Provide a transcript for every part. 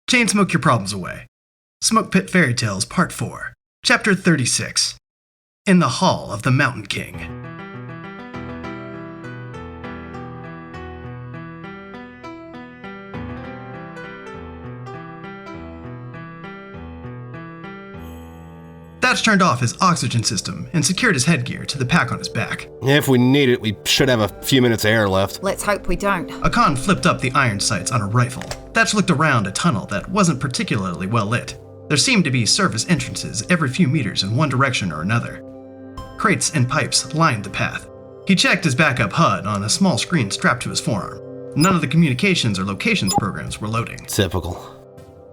Chain smoke your problems away. Smoke Pit Fairy Tales Part 4, Chapter 36. In the Hall of the Mountain King. Thatch turned off his oxygen system and secured his headgear to the pack on his back. If we need it, we should have a few minutes of air left. Let's hope we don't. Akan flipped up the iron sights on a rifle. Thatch looked around a tunnel that wasn't particularly well lit. There seemed to be surface entrances every few meters in one direction or another. Crates and pipes lined the path. He checked his backup HUD on a small screen strapped to his forearm. None of the communications or locations programs were loading. Typical.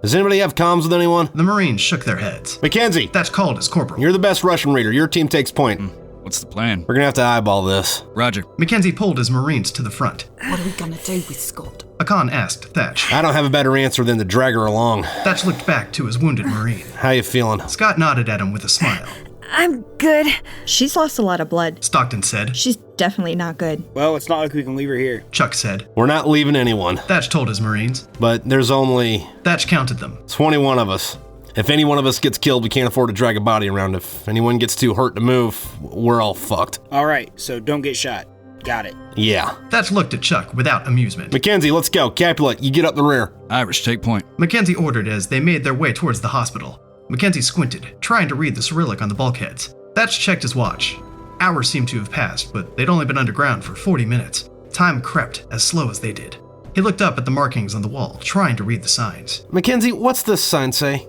Does anybody have comms with anyone? The Marines shook their heads. McKenzie! Thatch called his corporal. You're the best Russian reader. Your team takes point. What's the plan? We're gonna have to eyeball this. Roger. McKenzie pulled his Marines to the front. What are we gonna do with Scott? Akan asked Thatch. I don't have a better answer than to drag her along. Thatch looked back to his wounded Marine. How you feeling? Scott nodded at him with a smile. I'm good. She's lost a lot of blood. Stockton said. She's definitely not good. Well, it's not like we can leave her here. Chuck said. We're not leaving anyone. Thatch told his Marines. But there's only Thatch counted them. 21 of us. If any one of us gets killed, we can't afford to drag a body around. If anyone gets too hurt to move, we're all fucked. All right, so don't get shot. Got it. Yeah. Thatch looked at Chuck without amusement. McKenzie, let's go. Capulet, you get up the rear. Irish, take point. McKenzie ordered as they made their way towards the hospital. McKenzie squinted, trying to read the Cyrillic on the bulkheads. Thatch checked his watch. Hours seemed to have passed, but they'd only been underground for 40 minutes. Time crept as slow as they did. He looked up at the markings on the wall, trying to read the signs. McKenzie, what's this sign say?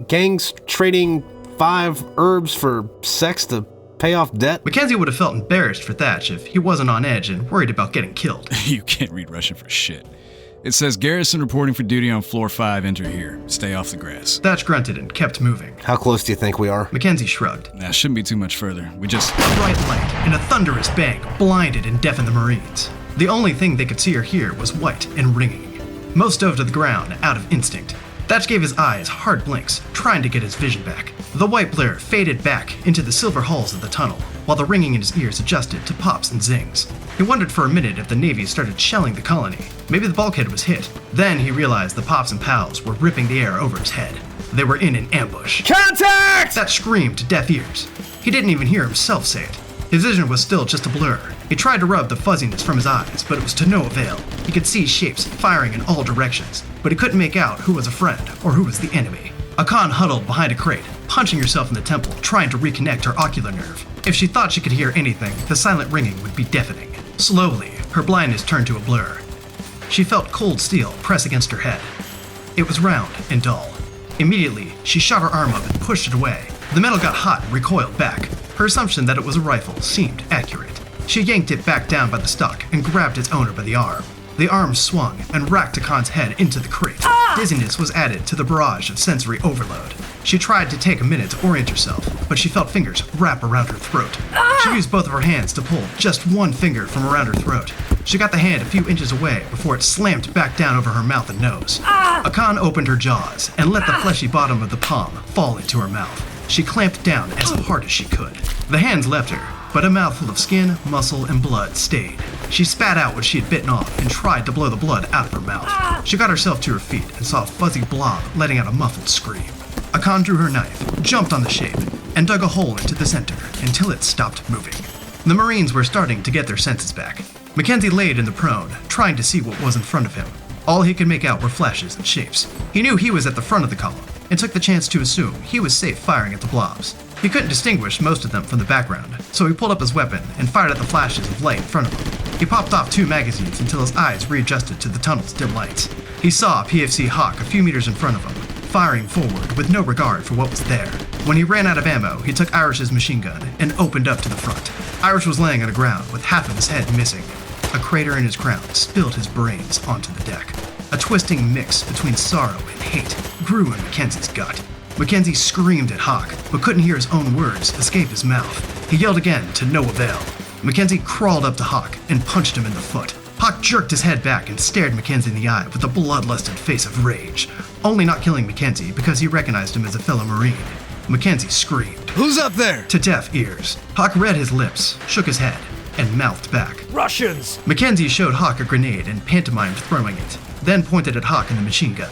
Gangs trading 5 herbs for sex to pay off debt? McKenzie would have felt embarrassed for Thatch if he wasn't on edge and worried about getting killed. You can't read Russian for shit. It says Garrison reporting for duty on floor 5, enter here. Stay off the grass. Thatch grunted and kept moving. How close do you think we are? McKenzie shrugged. Nah, shouldn't be too much further. We just... A bright light and a thunderous bang blinded and deafened the Marines. The only thing they could see or hear was white and ringing. Most dove to the ground out of instinct. Thatch gave his eyes hard blinks, trying to get his vision back. The white blur faded back into the silver halls of the tunnel, while the ringing in his ears adjusted to pops and zings. He wondered for a minute if the Navy started shelling the colony. Maybe the bulkhead was hit. Then he realized the pops and pals were ripping the air over his head. They were in an ambush. Contact! That screamed to deaf ears. He didn't even hear himself say it. His vision was still just a blur. He tried to rub the fuzziness from his eyes, but it was to no avail. He could see shapes firing in all directions, but he couldn't make out who was a friend or who was the enemy. Akan huddled behind a crate, punching herself in the temple, trying to reconnect her ocular nerve. If she thought she could hear anything, the silent ringing would be deafening. Slowly, her blindness turned to a blur. She felt cold steel press against her head. It was round and dull. Immediately, she shot her arm up and pushed it away. The metal got hot and recoiled back. Her assumption that it was a rifle seemed accurate. She yanked it back down by the stock and grabbed its owner by the arm. The arm swung and racked Akan's head into the crate. Dizziness was added to the barrage of sensory overload. She tried to take a minute to orient herself, but she felt fingers wrap around her throat. She used both of her hands to pull just one finger from around her throat. She got the hand a few inches away before it slammed back down over her mouth and nose. Akan opened her jaws and let the fleshy bottom of the palm fall into her mouth. She clamped down as hard as she could. The hands left her, but a mouthful of skin, muscle, and blood stayed. She spat out what she had bitten off and tried to blow the blood out of her mouth. She got herself to her feet and saw a fuzzy blob letting out a muffled scream. Akan drew her knife, jumped on the shape, and dug a hole into the center until it stopped moving. The Marines were starting to get their senses back. McKenzie laid in the prone, trying to see what was in front of him. All he could make out were flashes and shapes. He knew he was at the front of the column, and took the chance to assume he was safe firing at the blobs. He couldn't distinguish most of them from the background, so he pulled up his weapon and fired at the flashes of light in front of him. He popped off 2 magazines until his eyes readjusted to the tunnel's dim lights. He saw PFC Hawk a few meters in front of him, firing forward with no regard for what was there. When he ran out of ammo, he took Irish's machine gun and opened up to the front. Irish was laying on the ground with half of his head missing. A crater in his crown spilled his brains onto the deck. A twisting mix between sorrow and hate grew in McKenzie's gut. McKenzie screamed at Hawk, but couldn't hear his own words escape his mouth. He yelled again to no avail. McKenzie crawled up to Hawk and punched him in the foot. Hawk jerked his head back and stared McKenzie in the eye with a bloodlusted face of rage, only not killing McKenzie because he recognized him as a fellow Marine. McKenzie screamed. Who's up there? To deaf ears. Hawk read his lips, shook his head, and mouthed back. Russians! McKenzie showed Hawk a grenade and pantomimed throwing it, then pointed at Hawk in the machine gun.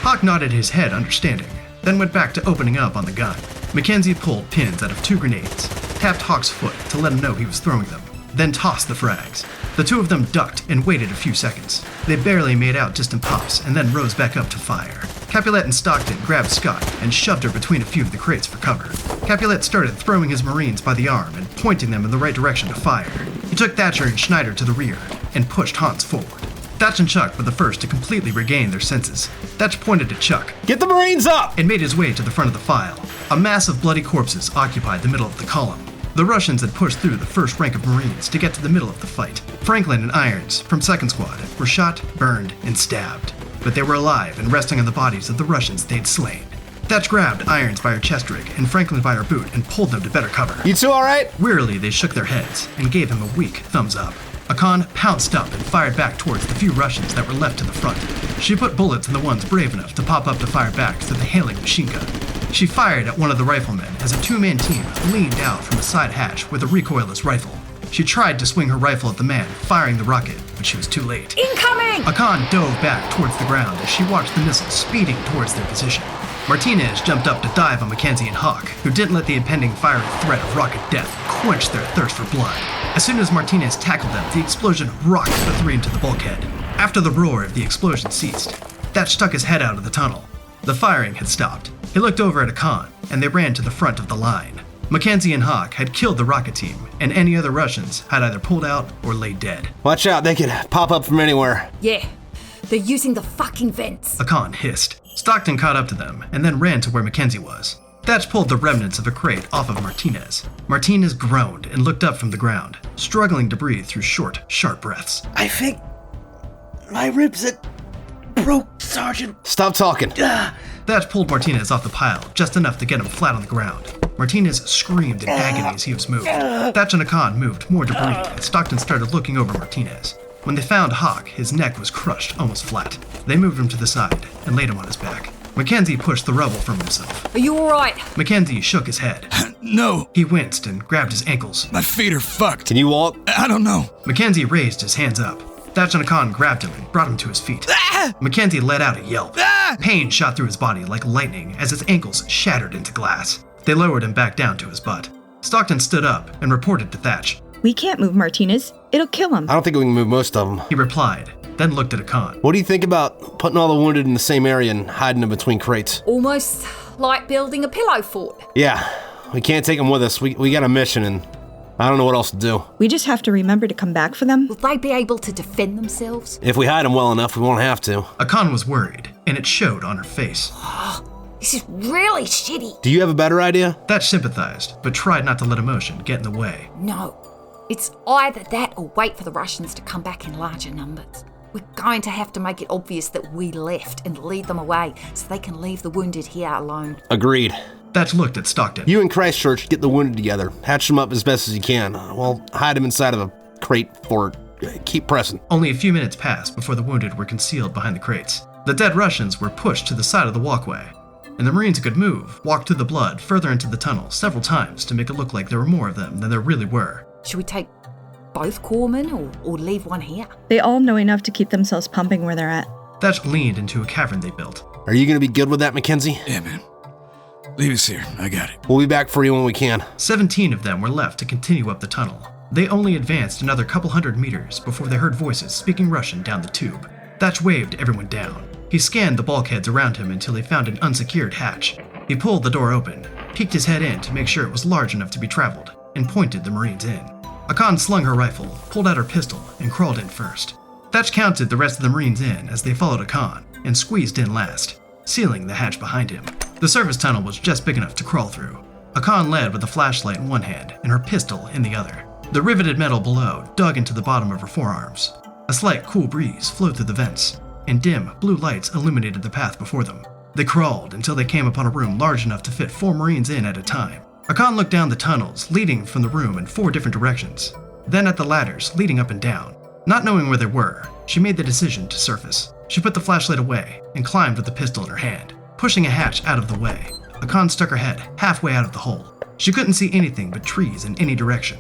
Hawk nodded his head understanding, then went back to opening up on the gun. McKenzie pulled pins out of 2 grenades, tapped Hawk's foot to let him know he was throwing them, then tossed the frags. The 2 of them ducked and waited a few seconds. They barely made out distant pops and then rose back up to fire. Capulet and Stockton grabbed Scott and shoved her between a few of the crates for cover. Capulet started throwing his Marines by the arm and pointing them in the right direction to fire. He took Thatcher and Schneider to the rear and pushed Hans forward. Thatch and Chuck were the first to completely regain their senses. Thatch pointed at Chuck. Get the Marines up! And made his way to the front of the file. A mass of bloody corpses occupied the middle of the column. The Russians had pushed through the first rank of Marines to get to the middle of the fight. Franklin and Irons, from 2nd Squad, were shot, burned, and stabbed. But they were alive and resting on the bodies of the Russians they'd slain. Thatch grabbed Irons by her chest rig and Franklin by her boot and pulled them to better cover. You two alright? Wearily, they shook their heads and gave him a weak thumbs up. Akan pounced up and fired back towards the few Russians that were left to the front. She put bullets in the ones brave enough to pop up to fire back to the hailing machine gun. She fired at one of the riflemen as a 2-man team leaned out from a side hatch with a recoilless rifle. She tried to swing her rifle at the man, firing the rocket, but she was too late. Incoming! Akan dove back towards the ground as she watched the missiles speeding towards their position. Martinez jumped up to dive on McKenzie and Hawk, who didn't let the impending fiery threat of rocket death quench their thirst for blood. As soon as Martinez tackled them, the explosion rocked the 3 into the bulkhead. After the roar of the explosion ceased, Thatch stuck his head out of the tunnel. The firing had stopped. He looked over at Akan, and they ran to the front of the line. McKenzie and Hawk had killed the rocket team, and any other Russians had either pulled out or lay dead. Watch out, they could pop up from anywhere. Yeah, they're using the fucking vents. Akan hissed. Stockton caught up to them, and then ran to where McKenzie was. Thatch pulled the remnants of a crate off of Martinez. Martinez groaned and looked up from the ground, struggling to breathe through short, sharp breaths. I think my ribs had broke, Sergeant. Stop talking. Thatch pulled Martinez off the pile, just enough to get him flat on the ground. Martinez screamed in agony as he was moved. Thatch and Akan moved more debris, and Stockton started looking over Martinez. When they found Hawk, his neck was crushed almost flat. They moved him to the side and laid him on his back. McKenzie pushed the rubble from himself. Are you alright? McKenzie shook his head. No, He winced and grabbed his ankles. my feet are fucked. Can you walk? I don't know. McKenzie raised his hands up. Thatch and Akan grabbed him and brought him to his feet. McKenzie let out a yelp. Pain shot through his body like lightning as his ankles shattered into glass. They lowered him back down to his butt. Stockton stood up and reported to Thatch. We can't move Martinez. It'll kill him. I don't think we can move most of them. He replied, then looked at Akan. What do you think about putting all the wounded in the same area and hiding them between crates? Almost like building a pillow fort. Yeah, we can't take them with us. We got a mission and I don't know what else to do. We just have to remember to come back for them. Will they be able to defend themselves? If we hide them well enough, we won't have to. Akan was worried, and it showed on her face. This is really shitty. Do you have a better idea? Thatch sympathized, but tried not to let emotion get in the way. No. It's either that or wait for the Russians to come back in larger numbers. We're going to have to make it obvious that we left and lead them away so they can leave the wounded here alone. Agreed. Thatch looked at Stockton. You and Christchurch get the wounded together. Hatch them up as best as you can. Well, hide them inside of a crate fort. Keep pressing. Only a few minutes passed before the wounded were concealed behind the crates. The dead Russians were pushed to the side of the walkway, and the Marines who could move walked through the blood further into the tunnel several times to make it look like there were more of them than there really were. Should we take both corpsmen or leave one here? They all know enough to keep themselves pumping where they're at. Thatch leaned into a cavern they built. Are you going to be good with that, McKenzie? Yeah, man. Leave us here. I got it. We'll be back for you when we can. 17 of them were left to continue up the tunnel. They only advanced another couple hundred meters before they heard voices speaking Russian down the tube. Thatch waved everyone down. He scanned the bulkheads around him until he found an unsecured hatch. He pulled the door open, peeked his head in to make sure it was large enough to be traveled, and pointed the Marines in. Akan slung her rifle, pulled out her pistol, and crawled in first. Thatch counted the rest of the Marines in as they followed Akan, and squeezed in last, sealing the hatch behind him. The service tunnel was just big enough to crawl through. Akan led with a flashlight in one hand and her pistol in the other. The riveted metal below dug into the bottom of her forearms. A slight cool breeze flowed through the vents, and dim blue lights illuminated the path before them. They crawled until they came upon a room large enough to fit 4 Marines in at a time. Akan looked down the tunnels leading from the room in 4 different directions, then at the ladders leading up and down. Not knowing where they were, she made the decision to surface. She put the flashlight away and climbed with the pistol in her hand. Pushing a hatch out of the way, Akan stuck her head halfway out of the hole. She couldn't see anything but trees in any direction.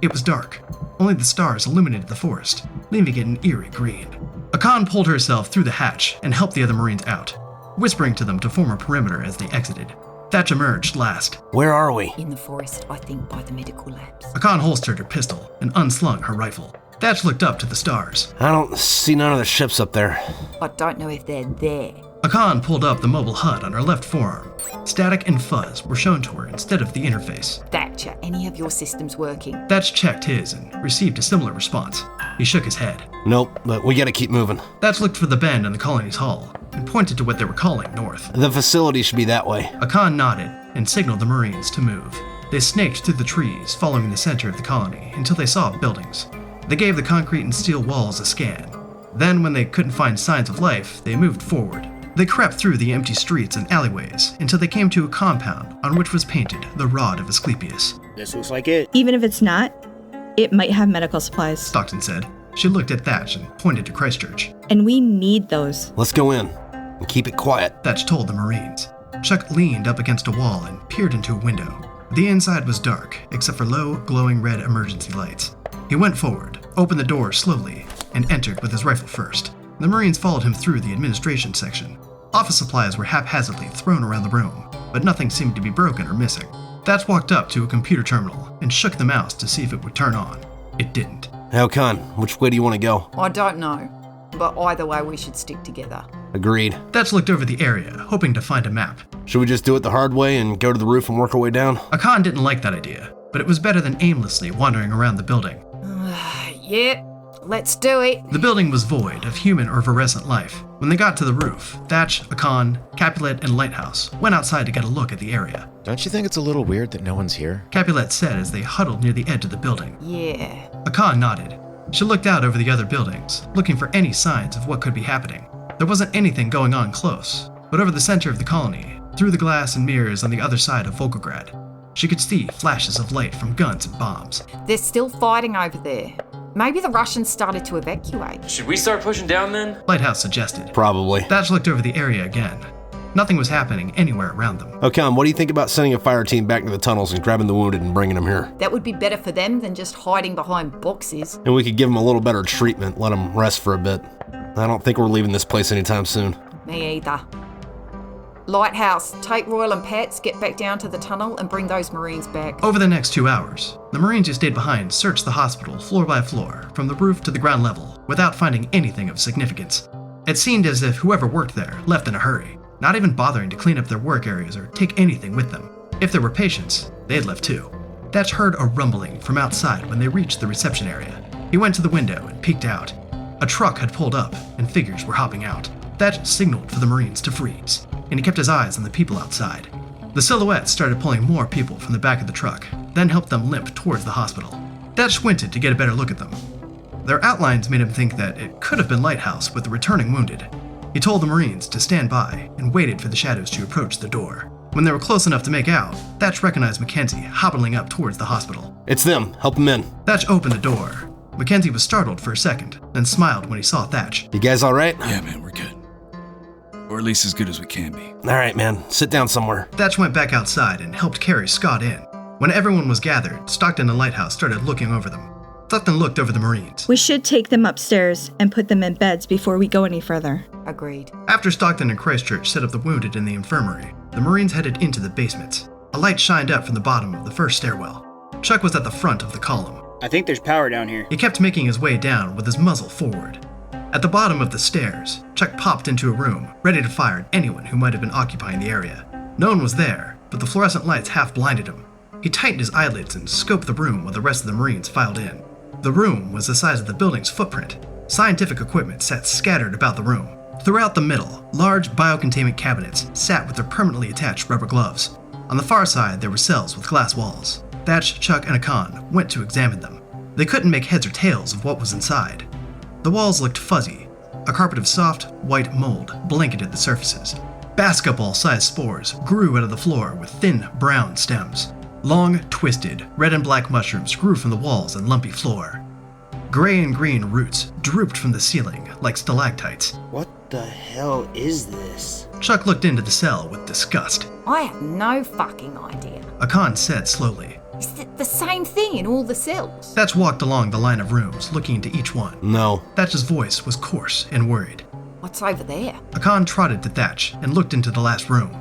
It was dark. Only the stars illuminated the forest, leaving it an eerie green. Akan pulled herself through the hatch and helped the other Marines out. whispering to them to form a perimeter as they exited. Thatch emerged last. Where are we? In the forest, I think, by the medical labs. Akan holstered her pistol and unslung her rifle. Thatch looked up to the stars. I don't see none of the ships up there. I don't know if they're there. Akan pulled up the mobile HUD on her left forearm. Static and fuzz were shown to her instead of the interface. Thatch, are any of your systems working? Thatch checked his and received a similar response. He shook his head. Nope, but we gotta keep moving. Thatch looked for the bend in the colony's hull and pointed to what they were calling north. The facility should be that way. Akan nodded and signaled the Marines to move. They snaked through the trees, following the center of the colony until they saw buildings. They gave the concrete and steel walls a scan. Then, when they couldn't find signs of life, they moved forward. They crept through the empty streets and alleyways until they came to a compound on which was painted the Rod of Asclepius. This looks like it. Even if it's not, it might have medical supplies. Stockton said. She looked at Thatch and pointed to Christchurch. And we need those. Let's go in and keep it quiet. Thatch told the Marines. Chuck leaned up against a wall and peered into a window. The inside was dark, except for low, glowing red emergency lights. He went forward, opened the door slowly, and entered with his rifle first. The Marines followed him through the administration section. Office supplies were haphazardly thrown around the room, but nothing seemed to be broken or missing. Thatch walked up to a computer terminal and shook the mouse to see if it would turn on. It didn't. Akan, which way do you want to go? I don't know, but either way we should stick together. Agreed. Thatch looked over the area, hoping to find a map. Should we just do it the hard way and go to the roof and work our way down? Akan didn't like that idea, but it was better than aimlessly wandering around the building. Yep, let's do it. The building was void of human or virescent life. When they got to the roof, Thatch, Akan, Capulet, and Lighthouse went outside to get a look at the area. Don't you think it's a little weird that no one's here? Capulet said as they huddled near the edge of the building. Yeah. Akan nodded. She looked out over the other buildings, looking for any signs of what could be happening. There wasn't anything going on close, but over the center of the colony, through the glass and mirrors on the other side of Volgograd, she could see flashes of light from guns and bombs. They're still fighting over there. Maybe the Russians started to evacuate. Should we start pushing down then? Lighthouse suggested. Probably. Thatch looked over the area again. Nothing was happening anywhere around them. Akan, what do you think about sending a fire team back to the tunnels and grabbing the wounded and bringing them here? That would be better for them than just hiding behind boxes. And we could give them a little better treatment, let them rest for a bit. I don't think we're leaving this place anytime soon. Me either. Lighthouse, take Royal and Pats, get back down to the tunnel and bring those Marines back. Over the next 2 hours, the Marines who stayed behind searched the hospital floor by floor, from the roof to the ground level, without finding anything of significance. It seemed as if whoever worked there left in a hurry, not even bothering to clean up their work areas or take anything with them. If there were patients, they had left too. Thatch heard a rumbling from outside when they reached the reception area. He went to the window and peeked out. A truck had pulled up, and figures were hopping out. Thatch signaled for the Marines to freeze, and he kept his eyes on the people outside. The silhouettes started pulling more people from the back of the truck, then helped them limp towards the hospital. Thatch squinted to get a better look at them. Their outlines made him think that it could have been Lighthouse with the returning wounded. He told the Marines to stand by and waited for the shadows to approach the door. When they were close enough to make out, Thatch recognized McKenzie hobbling up towards the hospital. It's them. Help them in. Thatch opened the door. McKenzie was startled for a second, then smiled when he saw Thatch. You guys all right? Yeah, man, we're good. Or at least as good as we can be. All right, man. Sit down somewhere. Thatch went back outside and helped carry Scott in. When everyone was gathered, Stockton and Lighthouse started looking over them. Stockton looked over the Marines. We should take them upstairs and put them in beds before we go any further. Agreed. After Stockton and Christchurch set up the wounded in the infirmary, the Marines headed into the basements. A light shined up from the bottom of the first stairwell. Chuck was at the front of the column. I think there's power down here. He kept making his way down with his muzzle forward. At the bottom of the stairs, Chuck popped into a room, ready to fire at anyone who might have been occupying the area. No one was there, but the fluorescent lights half blinded him. He tightened his eyelids and scoped the room while the rest of the Marines filed in. The room was the size of the building's footprint. Scientific equipment sat scattered about the room. Throughout the middle, large biocontainment cabinets sat with their permanently attached rubber gloves. On the far side, there were cells with glass walls. Thatch, Chuck, and Akan went to examine them. They couldn't make heads or tails of what was inside. The walls looked fuzzy. A carpet of soft, white mold blanketed the surfaces. Basketball-sized spores grew out of the floor with thin, brown stems. Long, twisted, red and black mushrooms grew from the walls and lumpy floor. Gray and green roots drooped from the ceiling like stalactites. What the hell is this? Chuck looked into the cell with disgust. I have no fucking idea. Akan said slowly. Is it the same thing in all the cells? Thatch walked along the line of rooms, looking into each one. No. Thatch's voice was coarse and worried. What's over there? Akan trotted to Thatch and looked into the last room.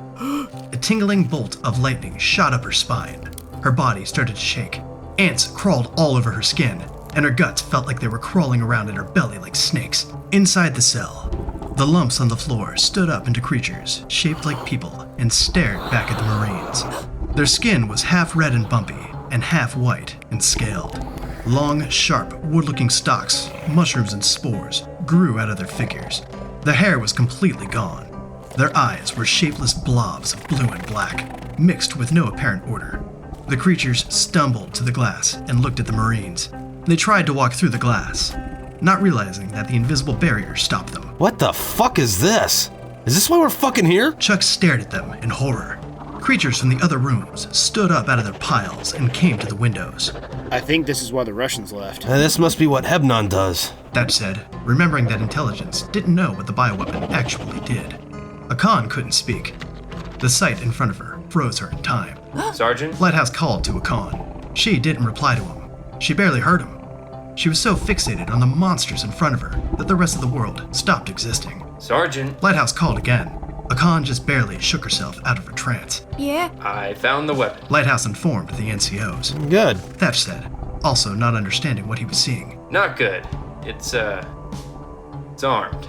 A tingling bolt of lightning shot up her spine. Her body started to shake. Ants crawled all over her skin, and her guts felt like they were crawling around in her belly like snakes. Inside the cell, the lumps on the floor stood up into creatures shaped like people and stared back at the Marines. Their skin was half red and bumpy, and half white and scaled. Long, sharp, wood-looking stalks, mushrooms and spores grew out of their figures. Their hair was completely gone. Their eyes were shapeless blobs of blue and black, mixed with no apparent order. The creatures stumbled to the glass and looked at the Marines. They tried to walk through the glass, not realizing that the invisible barrier stopped them. What the fuck is this? Is this why we're fucking here? Chuck stared at them in horror. Creatures from the other rooms stood up out of their piles and came to the windows. I think this is why the Russians left. This must be what Hebnon does. Thatch said, remembering that intelligence didn't know what the bioweapon actually did. Akan couldn't speak. The sight in front of her froze her in time. Sergeant? Lighthouse called to Akan. She didn't reply to him. She barely heard him. She was so fixated on the monsters in front of her that the rest of the world stopped existing. Sergeant? Lighthouse called again. Akan just barely shook herself out of her trance. Yeah? I found the weapon. Lighthouse informed the NCOs. Good. Thatch said, also not understanding what he was seeing. Not good. It's armed.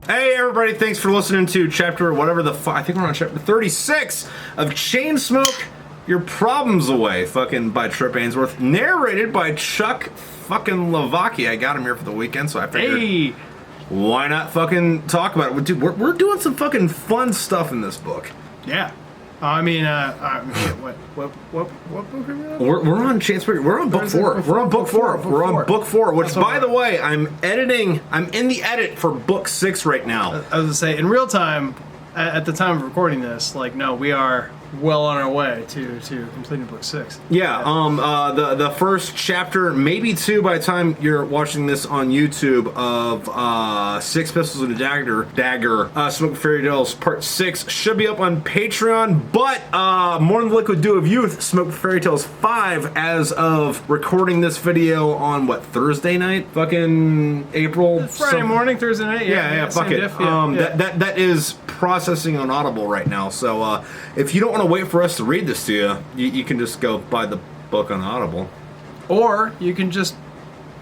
Hey everybody, thanks for listening to chapter whatever the fuck, I think we're on chapter 36 of Chainsmoke Your Problems Away, fucking by Trip Ainsworth, narrated by Chuck fucking LaVoki. I got him here for the weekend, so I figured, why not fucking talk about it? Dude, we're doing some fucking fun stuff in this book. Yeah. I mean, what book are we on? We're on Chainsmoke. We're on book 4. We're on book 4. We're on book 4, which, by the way, I'm in the edit for book 6 right now. I was gonna say, in real time, at the time of recording this, like, no, we are well on our way to completing book 6. Yeah, the first chapter, maybe 2 by the time you're watching this on YouTube, of 6 Pistols and a Dagger, Smoke Fairy Tales Part 6 should be up on Patreon, but More Than the Liquid Dew of Youth, Smoke Fairy Tales 5, as of recording this video on, what, Thursday night? Fucking April? Friday morning, Thursday night? Yeah, fuck it. That is processing on Audible right now, so if you don't want to wait for us to read this to you can just go buy the book on Audible. Or you can just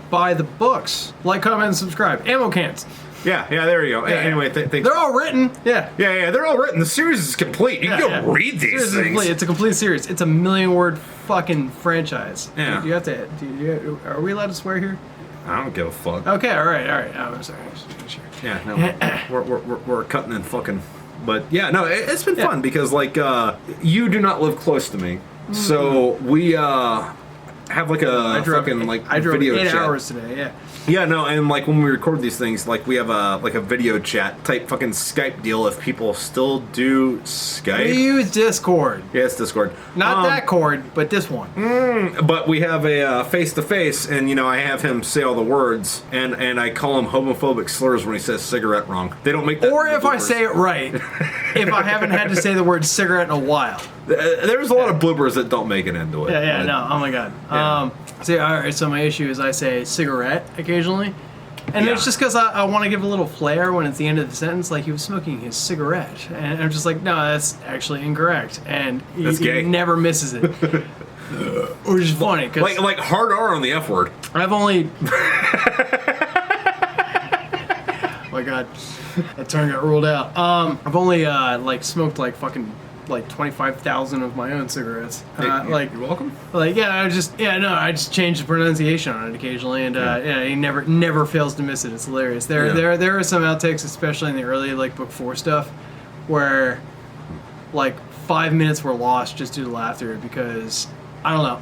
buy the books. Like, comment, and subscribe. Ammo cans. Yeah, there you go. Yeah. Anyway, thanks. They're all written. Yeah, they're all written. The series is complete. You can go read these things. It's a complete series. It's a 1,000,000-word fucking franchise. Yeah. You have to. Are we allowed to swear here? I don't give a fuck. Okay, all right. I'm sorry. Sure. Yeah, no, we're cutting and fucking. But yeah, no, it's been fun because, like, you do not live close to me, so we have like a video 8 chat. hours today. Yeah, no, and like when we record these things, like we have a video chat type fucking Skype deal. If people still do Skype, We use Discord. Yeah, it's Discord. Not that cord, but this one. But we have a face to face, and I have him say all the words, and I call him homophobic slurs when he says cigarette wrong. They don't make that. Or if I say it right, if I haven't had to say the word cigarette in a while. There's a lot of bloopers that don't make it into it. Yeah, no, oh my god. Yeah. So my issue is I say cigarette occasionally, and it's just because I want to give a little flair when it's the end of the sentence, like he was smoking his cigarette, and I'm just like, no, that's actually incorrect, and he never misses it, which is funny because like hard R on the F word. I've only. Oh my god, that term got ruled out. I've only smoked like fucking. Like 25,000 of my own cigarettes. You're welcome. I just change the pronunciation on it occasionally, and he never fails to miss it. It's hilarious. There are some outtakes, especially in the early book 4 stuff, where 5 minutes were lost just due to laughter because I don't know.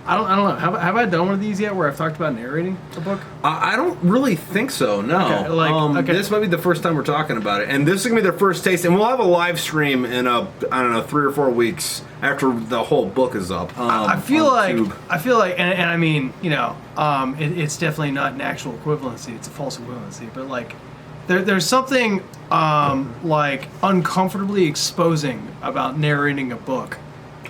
I don't know. Have I done one of these yet where I've talked about narrating a book? I don't really think so. No. Okay, This might be the first time we're talking about it, and this is gonna be their first taste. And we'll have a live stream in 3 or 4 weeks after the whole book is up. I feel like, and I mean, it's definitely not an actual equivalency. It's a false equivalency, but there's something uncomfortably exposing about narrating a book.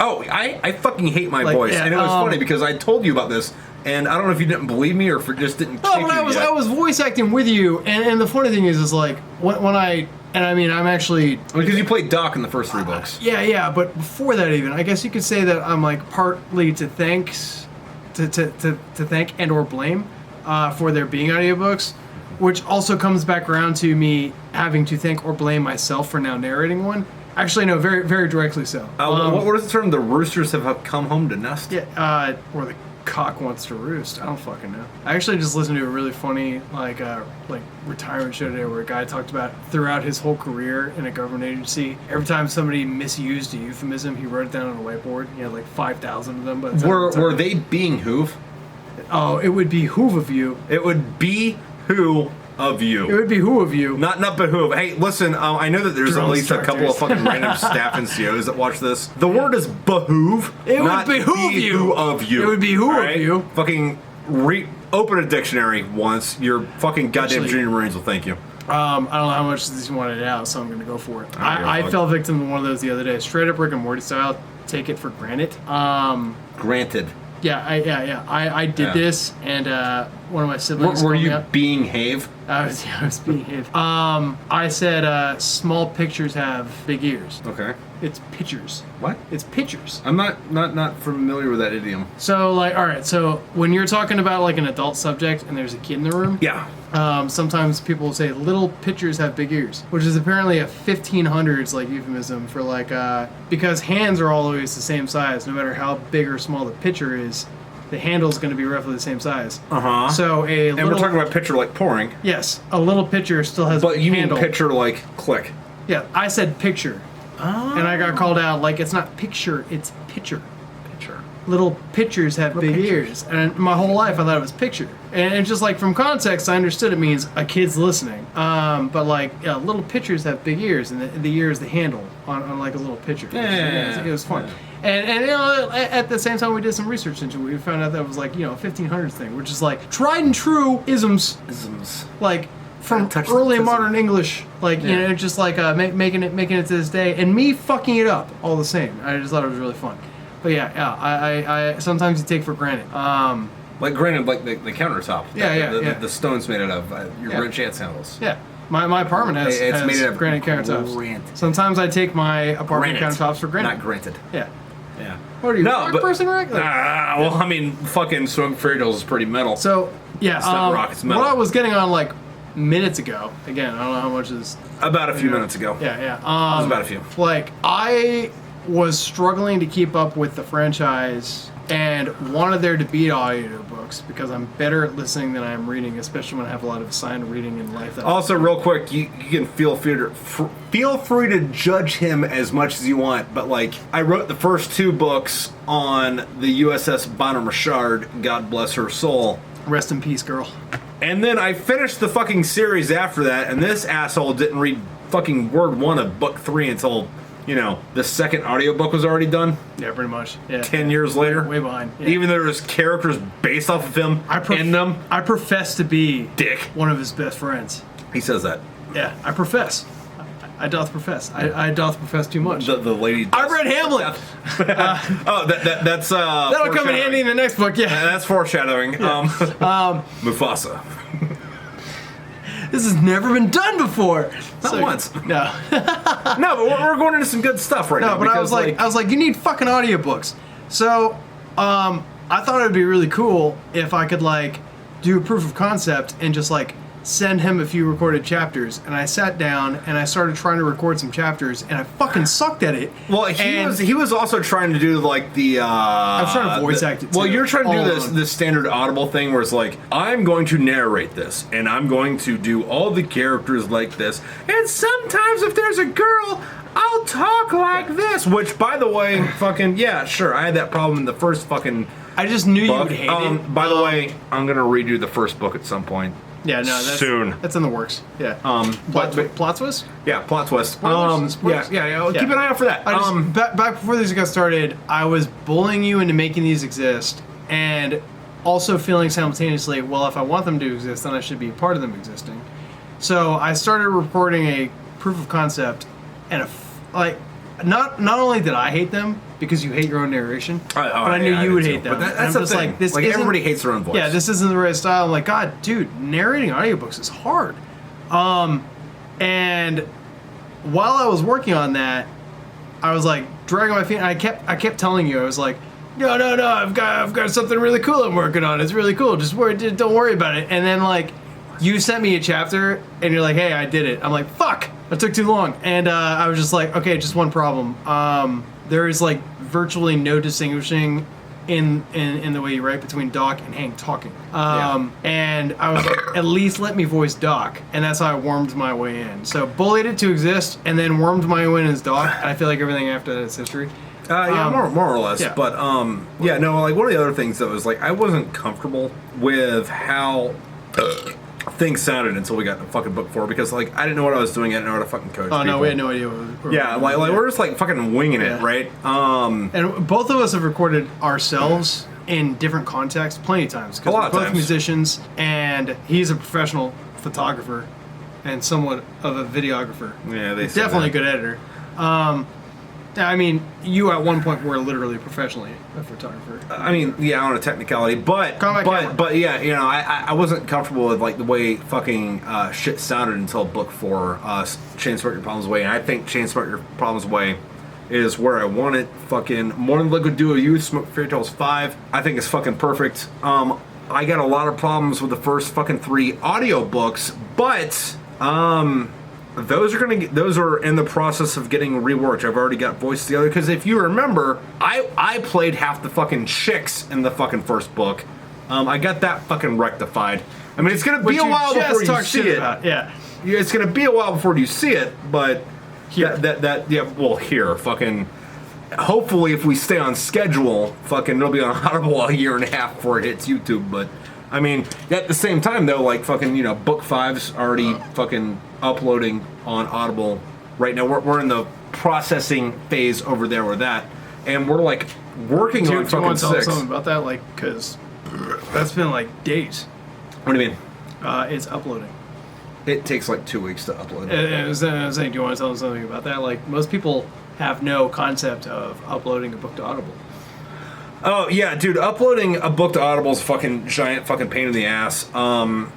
Oh, I fucking hate my voice. And it was funny because I told you about this And I don't know if you didn't believe me or if it just didn't kick No, but you yet. I was voice acting with you, and the funny thing is like when I'm actually because you played Doc in the first 3 books. Yeah, but before that even, I guess you could say that I'm like partly to thank and or blame for there being audiobooks, which also comes back around to me having to thank or blame myself for now narrating one. Actually, no, very very directly so. What is the term? The roosters have come home to nest? Yeah, or the cock wants to roost. I don't fucking know. I actually just listened to a really funny like retirement show today where a guy talked about throughout his whole career in a government agency, every time somebody misused a euphemism, he wrote it down on a whiteboard. He had like 5,000 of them. But Were they being hoove? Oh, it would be who of you. It would be who of you. It would be who of you. Not behoove. Hey, listen, I know that there's Drone at least a couple of fucking random staff and COs that watch this. The word is behoove. It would not behoove you. Who of you. It would be who of you. Fucking open a dictionary once. Your fucking goddamn Actually, junior Marines will thank you. I don't know how much this wanted out, so I'm going to go for it. I fuck. fell victim to one of those the other day. Straight up Rick and Morty style. Take it for granted. Granted. Yeah, I did this, and one of my siblings. Were called me you up. being have? I was being have. I said small pictures have big ears. Okay. It's pictures. What? It's pictures. I'm not familiar with that idiom. So like, all right. So when you're talking about like an adult subject and there's a kid in the room. Yeah. Sometimes people will say little pictures have big ears, which is apparently a 1500s like euphemism for like because hands are always the same size, no matter how big or small the picture is. The handle's going to be roughly the same size. So and we're talking about picture like pouring. Yes, a little picture still has. But you handle. mean picture like click? Yeah, I said picture, and I got called out like it's not picture, it's pitcher. Pitcher. Little pitchers have big ears, and my whole life I thought it was picture. And just like from context, I understood it means a kid's listening. But like little pitchers have big ears, and the ear is the handle on like a little pitcher. Yeah. It was fun. And you know, at the same time we did some research into it, we found out that it was like, you know, a 1500s thing, which is like tried and true isms. Like from early modern English, like, you know, just like making it to this day, and me fucking it up all the same. I just thought it was really fun. But yeah, I sometimes you take for granted. Like granted, like the countertop. The stone's made out of your red chance handles. Yeah. My apartment has made out of granite countertops. Granite. Sometimes I take my apartment countertops for granted. Not granted. Yeah. Yeah. What are you, rock person, Rick? Well, I mean, fucking Smoke Fairy Tales is pretty metal. So, yeah, it's not rock, it's metal. What I was getting on, like, minutes ago, again, I don't know how much is... About a few minutes ago. Yeah. It was about a few. Like, I was struggling to keep up with the franchise and wanted there to be audiobooks because I'm better at listening than I am reading, especially when I have a lot of assigned reading in life. Also, real quick, you can feel free to judge him as much as you want, but like, I wrote the first 2 books on the USS Bonhomme Richard, God bless her soul. Rest in peace, girl. And then I finished the fucking series after that, and this asshole didn't read fucking word 1 of book 3 until, you know, the second audiobook was already done. Yeah, pretty much. Yeah. 10 years later. Way behind. Yeah. Even though there's characters based off of him in them. I profess to be Dick. One of his best friends. He says that. Yeah, I profess. I doth profess. I doth profess too much. The lady. I read Hamlet. That's that'll come in handy in the next book. Yeah, that's foreshadowing. Mufasa. This has never been done before. Not once. No. No, but we're going into some good stuff right now. No, but I was like, you need fucking audiobooks. So, I thought it would be really cool if I could like do a proof of concept and just like send him a few recorded chapters. And I sat down and I started trying to record some chapters, and I fucking sucked at it. Well, he was also trying to do like the. I was trying to voice act it. Well, too, you're trying to do this standard Audible thing where it's like, I'm going to narrate this, and I'm going to do all the characters like this, and sometimes if there's a girl, I'll talk like this. Which, by the way, fucking yeah, sure, I had that problem in the first fucking. I just knew you would hate it. By the way, I'm gonna redo the first book at some point. Yeah, no, that's soon. That's in the works. Yeah. Plot twist? Yeah, plot twist. Spoilers? Yeah. Keep an eye out for that. Back before these got started, I was bullying you into making these exist, and also feeling simultaneously, well, if I want them to exist, then I should be a part of them existing. So I started recording a proof of concept, and not only did I hate them, because you hate your own narration. But I knew you would hate them. But that's I'm the just thing. like, this like isn't- everybody hates their own voice. Yeah, this isn't the right style. I'm like, God, dude, narrating audiobooks is hard. And while I was working on that, I was like dragging my feet. And I kept telling you, I was like, no, I've got something really cool I'm working on. It's really cool. Don't worry about it. And then like, you sent me a chapter, and you're like, hey, I did it. I'm like, fuck, that took too long. And I was just like, okay, just one problem. There is like virtually no distinguishing in the way you write between Doc and Hank talking. And I was like, at least let me voice Doc. And that's how I wormed my way in. So bullied it to exist, and then wormed my way in as Doc. And I feel like everything after that is history. More or less. Yeah. But like one of the other things that was like I wasn't comfortable with how things sounded until we got to fucking book 4 because like I didn't know what I was doing. I didn't know how to fucking coach. Oh no, people. we had no idea. We're just like fucking winging it, right? And both of us have recorded ourselves in different contexts plenty of times because we're both musicians, and he's a professional photographer and somewhat of a videographer. Yeah, they definitely a good editor. I mean, you at one point were literally professionally a photographer. I mean, yeah, on a technicality, but yeah, you know, I wasn't comfortable with like the way fucking shit sounded until book 4, Chain Smoke Your Problems Away, and I think Chain Smoke Your Problems Away is where I want it. Fucking More Than Liquid Duo Youth, Smoke Fairy Tales 5, I think it's fucking perfect. I got a lot of problems with the first fucking 3 audiobooks, but those are in the process of getting reworked. I've already got voices together because if you remember, I played half the fucking chicks in the fucking first book. I got that fucking rectified. I mean, it's gonna be a while before you see it. Yeah, it's gonna be a while before you see it, but here, fucking. Hopefully, if we stay on schedule, fucking it'll be on Audible a year and a half before it hits YouTube. But I mean, at the same time though, like fucking, you know, book 5's already fucking uploading on Audible right now. We're in the processing phase over there with that, and we're like working on fucking 6. Do you want to tell us something about that? Like, because that's been like days. What do you mean? It's uploading. It takes like 2 weeks to upload. I was saying, do you want to tell us something about that? Like, most people have no concept of uploading a book to Audible. Oh yeah, dude, uploading a book to Audible is a fucking giant fucking pain in the ass.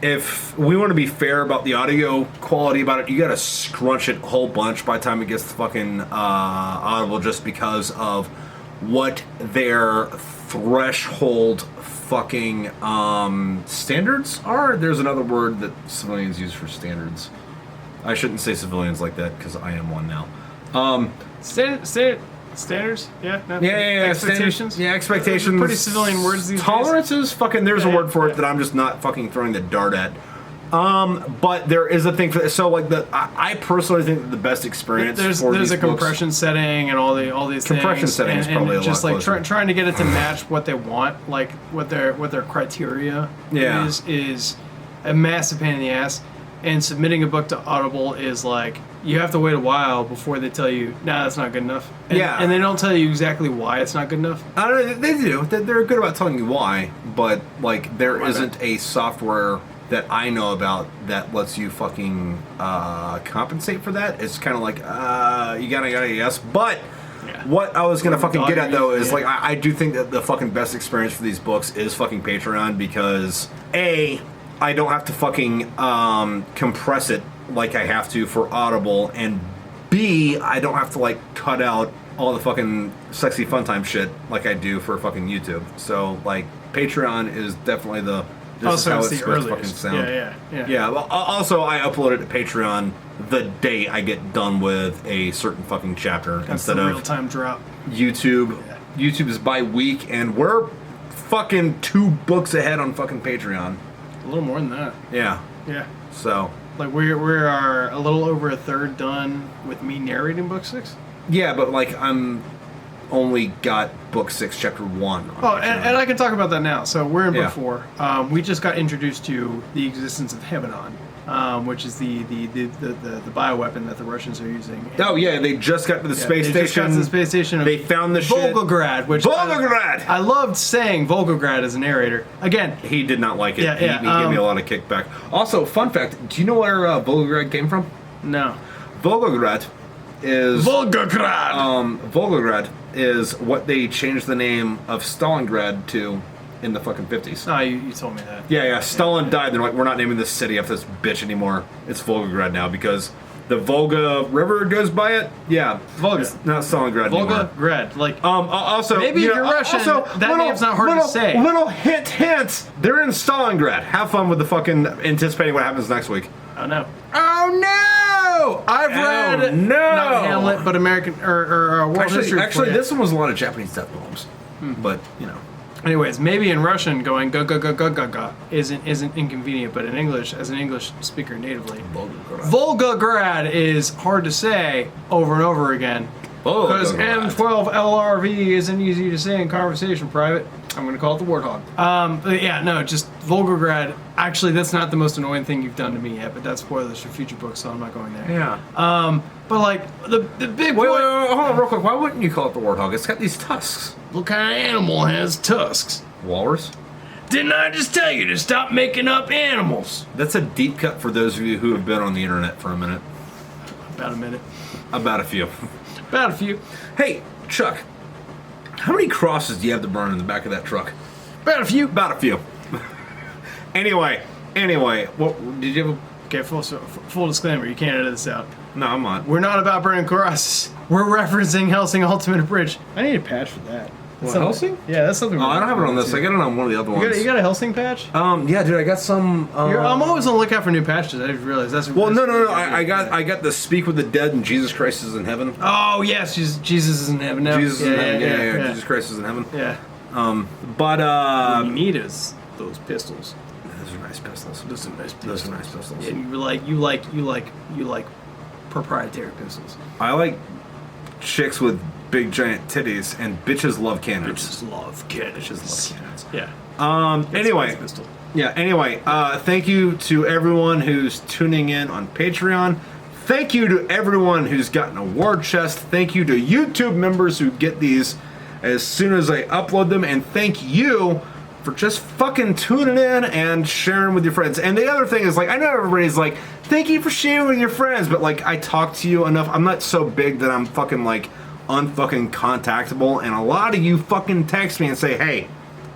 If we want to be fair about the audio quality about it, you gotta scrunch it a whole bunch by the time it gets to fucking Audible, just because of what their threshold fucking standards are. There's another word that civilians use for standards. I shouldn't say civilians like that because I am one now. Standards? Yeah. No, yeah. Expectations? Expectations. Pretty civilian words these Tolerances? Fucking, there's a word for it that I'm just not fucking throwing the dart at. But there is a thing for this. So, like, I personally think that the best experience there's a compression setting and all these compression things. setting is probably and just a lot like closer. trying to get it to match what they want, like what their criteria is a massive pain in the ass. And submitting a book to Audible is like, you have to wait a while before they tell you, nah, that's not good enough. And they don't tell you exactly why it's not good enough. I don't know, they do. They're good about telling you why, but like there isn't a software that I know about that lets you fucking compensate for that. It's kind of like, you gotta yes. But what I was gonna fucking get at though is like, I do think that the fucking best experience for these books is fucking Patreon because I don't have to fucking compress it like I have to for Audible, and B, I don't have to like cut out all the fucking sexy fun time shit like I do for fucking YouTube. So like Patreon is definitely this is how it's supposed to fucking sound. Yeah. Well, also I upload it to Patreon the day I get done with a certain fucking chapter. That's instead the of real-time drop. YouTube. YouTube is by week, and we're fucking 2 books ahead on fucking Patreon. A little more than that. Yeah. So like we are a little over a third done with me narrating book 6. Yeah, but like I'm only got book 6 chapter 1 on Patreon. And I can talk about that now. So we're in book 4. We just got introduced to the existence of Wiedemann, which is the bioweapon that the Russians are using. Oh yeah, they just got to the space station. Just got to the space station. They found the shit. Volgograd, which I loved saying Volgograd as a narrator. Again, he did not like it. Yeah, he gave me a lot of kickback. Also, fun fact: do you know where Volgograd came from? No. Volgograd is Volgograd. Volgograd is what they changed the name of Stalingrad to in the fucking 50s. Oh, you told me that. Yeah. Stalin died. They're like, we're not naming this city after this bitch anymore. It's Volgograd now because the Volga River goes by it. Yeah, Volga. It's not Stalingrad anymore. Volgograd. Like, also, maybe if you're Russian, that name's not hard to say. Little hint. They're in Stalingrad. Have fun with the fucking anticipating what happens next week. Oh no. Oh no! I've read not Hamlet, but American or World History. Actually, this one was a lot of Japanese death poems, but you know. Anyways, maybe in Russian going ga ga ga ga ga ga isn't inconvenient, but in English, as an English speaker natively, Volgograd is hard to say over and over again because M12 LRV isn't easy to say in conversation private. I'm going to call it the Warthog. But yeah, no, just Volgograd. Actually, that's not the most annoying thing you've done to me yet, but that's spoilers for future books, so I'm not going there. Yeah. But like the big wait, hold on real quick. Why wouldn't you call it the Warthog? It's got these tusks. What kind of animal has tusks? Walrus. Didn't I just tell you to stop making up animals? That's a deep cut for those of you who have been on the internet for a minute. About a minute. About a few. About a few. Hey, Chuck. How many crosses do you have to burn in the back of that truck? About a few. About a few. Anyway, what did you have? Okay, full disclaimer, you can't edit this out. No, I'm not. We're not about burning crosses. We're referencing Helsing Ultimate Abridged. I need a patch for that. What, Helsing? Yeah, that's something. Oh, I don't have it on this. I got it on one of the other ones. You got a Helsing patch? Yeah, dude, I got some. I'm always on the lookout for new patches. I didn't realize that's. Well, no. I got the Speak with the Dead and Jesus Christ is in Heaven. Oh yes, Jesus is in heaven now. Jesus is in heaven. Yeah. Jesus Christ is in heaven. Yeah. But what you need is those pistols. Those are nice pistols. Those are nice pistols. Yeah, you like proprietary pistols. I like chicks with big giant titties, and bitches love cannons. Bitches love cannons. Yeah. Anyway. Thank you to everyone who's tuning in on Patreon. Thank you to everyone who's gotten a war chest. Thank you to YouTube members who get these as soon as I upload them, and thank you for just fucking tuning in and sharing with your friends. And the other thing is, like, I know everybody's like, thank you for sharing with your friends, but like, I talk to you enough. I'm not so big that I'm fucking like unfucking contactable, and a lot of you fucking text me and say, hey,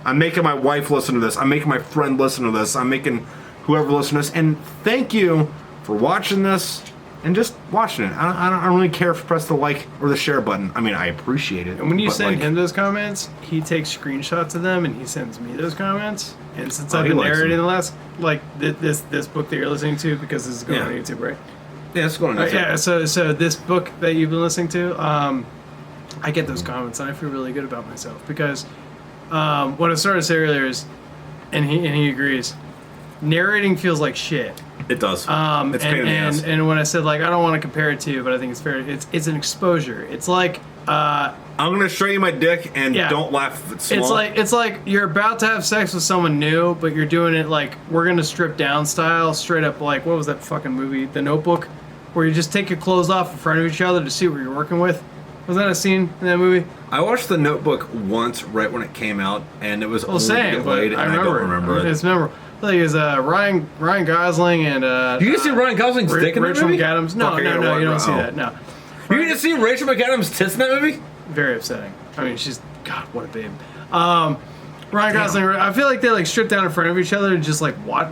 I'm making my wife listen to this, I'm making my friend listen to this, I'm making whoever listen to this, and thank you for watching this and just watching it. I don't really care if you press the like or the share button. I mean, I appreciate it. And when you send him those comments, he takes screenshots of them and he sends me those comments. And since I've been narrating the last, like, this book that you're listening to, because this is going on YouTube, right? Yeah, it's going on YouTube. Yeah, so this book that you've been listening to, I get those comments and I feel really good about myself, because what I started to say earlier is, and he agrees, narrating feels like shit. It does. It's pain in the ass. And when I said, like, I don't want to compare it to you, but I think it's fair. It's an exposure. It's like I'm gonna show you my dick and don't laugh if it's small. It's like you're about to have sex with someone new, but you're doing it like we're gonna strip down style, straight up. Like, what was that fucking movie, The Notebook, where you just take your clothes off in front of each other to see what you're working with? Was that a scene in that movie? I watched The Notebook once, right when it came out, and it was only to get laid, and I don't remember it. It's memorable. Like, is Ryan Gosling and you can see Ryan Gosling's dick in that Rachel movie? McAdams. No, you don't see that. No. You get to see Rachel McAdams' tits in that movie? Very upsetting. I mean, she's, God, what a babe. Ryan Gosling. I feel like they like strip down in front of each other and just like what.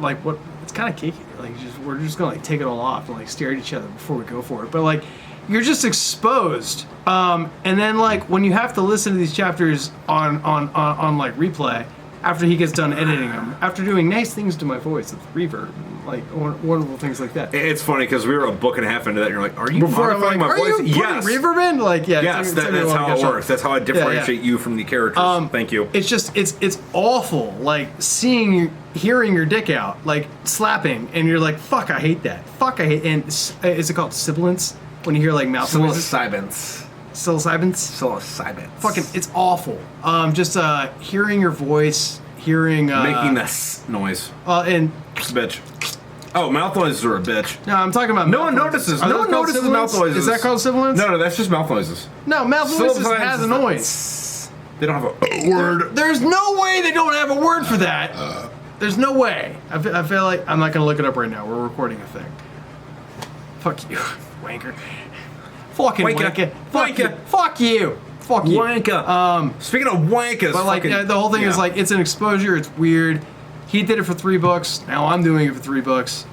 It's kind of kinky. Like, we're just gonna like take it all off and like stare at each other before we go for it. But like, you're just exposed. And then like when you have to listen to these chapters on like replay, after he gets done editing them, after doing nice things to my voice with reverb, like wonderful things like that. It's funny because we were a book and a half into that, and you're like, "Are you modifying my voice?" Yes. Reverb in? Like, yeah. Yes, that's how it works. That's how I differentiate you from the characters. Thank you. It's just it's awful. Like hearing your dick out, like slapping, and you're like, "Fuck, I hate that. Fuck, I hate." And is it called sibilance when you hear like mouth noises? Psilocybins. Fucking, it's awful. Just hearing your voice, making this noise. And it's a bitch. Oh, mouth noises are a bitch. No, I'm talking about. No one notices. No one notices mouth noises. Is that called sibilance? No, that's just mouth noises. No, mouth noises has a noise. They don't have a word. There's no way they don't have a word for that. There's no way. I feel like I'm not gonna look it up right now. We're recording a thing. Fuck you, wanker. Fucking wanker. Fuck you. Fuck you. Wanker. Speaking of wankers, but like the whole thing is like it's an exposure. It's weird. He did it for $3. Now I'm doing it for $3.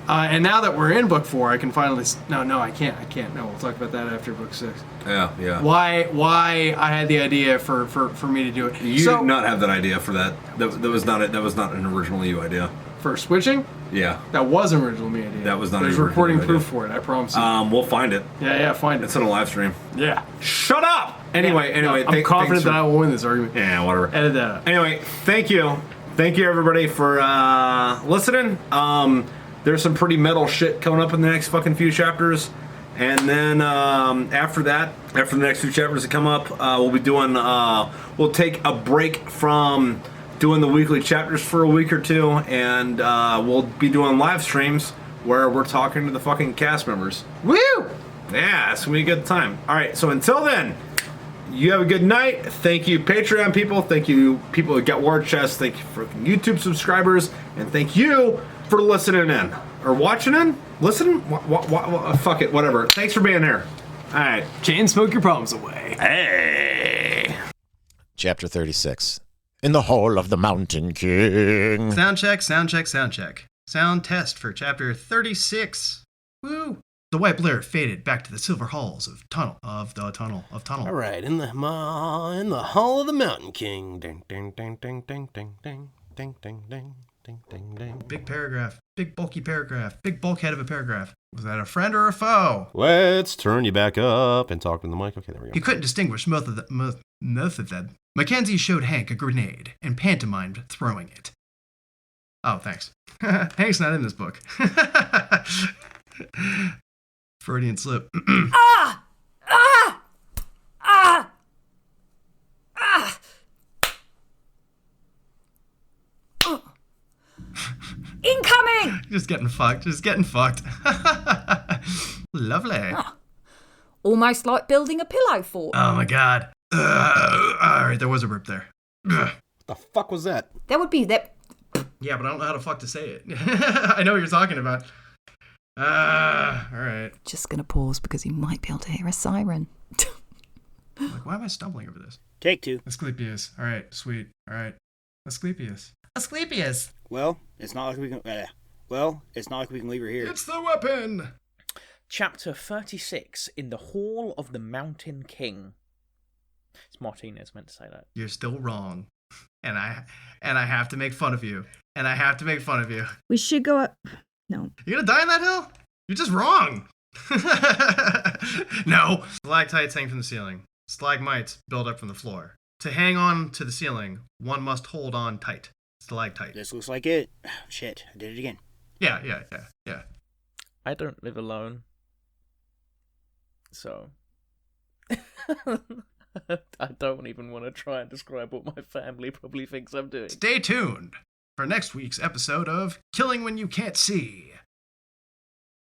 And now that we're in book 4, I can finally. No, I can't. No, we'll talk about that after book 6. Yeah. Why I had the idea for me to do it? You did not have that idea for that. That was not it. That was not an original you idea. For switching? Yeah. That was an original me idea. That was not. There's recording proof for it. I promise you. We'll find it. Yeah, find it. It's on a live stream. Yeah. Shut up. Anyway. I'm confident that I will win this argument. Yeah, whatever. Edit that out. Anyway, thank you everybody for listening. There's some pretty metal shit coming up in the next fucking few chapters. And then after the next few chapters that come up, we'll be doing, we'll take a break from doing the weekly chapters for a week or two, and we'll be doing live streams where we're talking to the fucking cast members. Woo! Yeah, it's gonna be a good time. All right, so until then, you have a good night. Thank you, Patreon people. Thank you, people who got War Chest. Thank you for YouTube subscribers, and thank you for listening in or watching in. Listen, fuck it, whatever. Thanks for being here. All right, chain smoke your problems away. Hey. Chapter 36. In the Hall of the Mountain King. Sound check. Sound test for chapter 36. Woo! The white blur faded back to the silver halls of tunnel. All right, in the Hall of the Mountain King. Ding ding ding ding ding ding ding ding ding ding ding ding ding. Big paragraph. Big bulky paragraph. Big bulkhead of a paragraph. Was that a friend or a foe? Let's turn you back up and talk to the mic. Okay, there we go. He couldn't distinguish most of them. McKenzie showed Hank a grenade and pantomimed throwing it. Oh, thanks. Hank's not in this book. Freudian slip. Incoming! Just getting fucked. Lovely. Almost like building a pillow fort. Oh my god. Alright, there was a rip there. What the fuck was that? That would be that. Yeah, but I don't know how to fuck to say it. I know what you're talking about. Alright. Just gonna pause because you might be able to hear a siren. Like, why am I stumbling over this? Take 2. Asclepius. Alright, sweet. Alright. Asclepius. Well, it's not like we can. Leave her here. It's the weapon. Chapter 36 in the Hall of the Mountain King. It's Martinez meant to say that. You're still wrong, and I have to make fun of you. We should go up. No. You gonna die on that hill? You're just wrong. No. Stalactites hang from the ceiling. Stalagmites build up from the floor. To hang on to the ceiling, one must hold on tight. Stalactite. This looks like it. Shit, I did it again. Yeah. I don't live alone. So. I don't even want to try and describe what my family probably thinks I'm doing. Stay tuned for next week's episode of Killing When You Can't See.